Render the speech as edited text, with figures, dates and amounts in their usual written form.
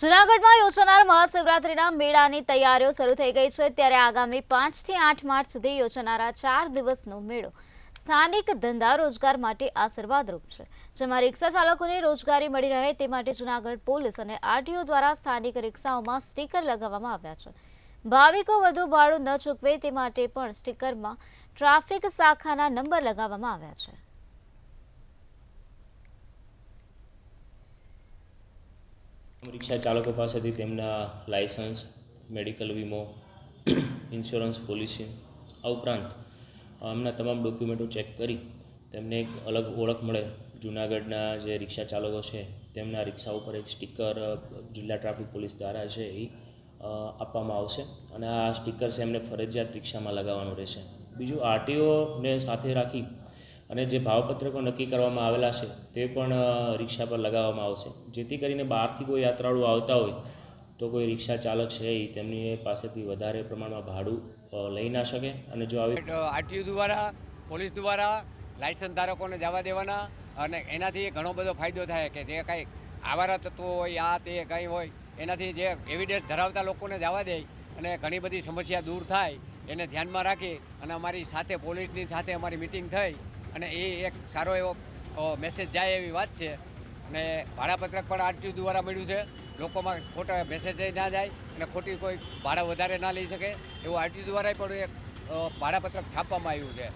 જૂનાગઢમાં યોજાનાર મહાશિવરાત્રિના મેળાની તૈયારીઓ શરૂ થઈ ગઈ છે ત્યારે આગામી 5 થી 8 માર્ચ સુધી યોજાનારા 4 દિવસનો મેળો સ્થાનિક ધંધા રોજગાર માટે આશીર્વાદરૂપ છે, જેમાં રિક્ષા ચાલકોને રોજગારી મળી રહે તે માટે જૂનાગઢ પોલીસ અને આરટીઓ દ્વારા સ્થાનિક રિક્ષાઓમાં સ્ટીકર લગાવવામાં આવ્યા છે। ભાવિકો વધુ ભાડું ન ચૂકવે તે માટે પણ સ્ટીકરમાં ટ્રાફિક શાખાના નંબર લગાવવામાં આવ્યા છે। रिक्शा चालकों पासेथी तेमना लाइसेंस, मेडिकल वीमो, इन्श्योरन्स पॉलिसी आ उपरांत एमना तमाम डॉक्यूमेंटो चेक करी तेमने एक अलग ओळख मळे। जूनागढ़ना जे रिक्शा चालको छे तेमना रिक्शा पर एक स्टीकर जिल्ला ट्राफिक पोलीस द्वारा छे ए आपवामां आवशे अने आ स्टीकर छे एमने फरजियात रिक्शामां लगाववानुं रहेशे। बीजुं आरटीओ ने साथे राखी અને જે ભાવપત્રકો નક્કી કરવામાં આવેલા છે તે પણ રિક્ષા પર લગાવવામાં આવશે, જેથી કરીને બહારથી કોઈ યાત્રાળુ આવતા હોય તો કોઈ રિક્ષા ચાલક છે એ તેમની પાસેથી વધારે પ્રમાણમાં ભાડું લઈ ના શકે। અને જો આવી આરટીઓ દ્વારા પોલીસ દ્વારા લાયસન્સ ધારકોને જવા દેવાના અને એનાથી ઘણો બધો ફાયદો થાય કે જે કંઈ આવારા તત્વો હોય આ તે કંઈ હોય એનાથી જે એવિડન્સ ધરાવતા લોકોને જવા દે અને ઘણી બધી સમસ્યા દૂર થાય એને ધ્યાનમાં રાખી અને અમારી સાથે પોલીસની સાથે અમારી મિટિંગ થઈ અને એ એક સારો એવો મેસેજ જાય એવી વાત છે। અને ભાડાપત્રક પણ આરટીઓ દ્વારા મળ્યું છે, લોકોમાં ખોટા મેસેજ ના જાય અને ખોટી કોઈ ભાડા વધારે ના લઈ શકે એવું આરટીઓ દ્વારા પણ એક ભાડાપત્રક છાપવામાં આવ્યું છે।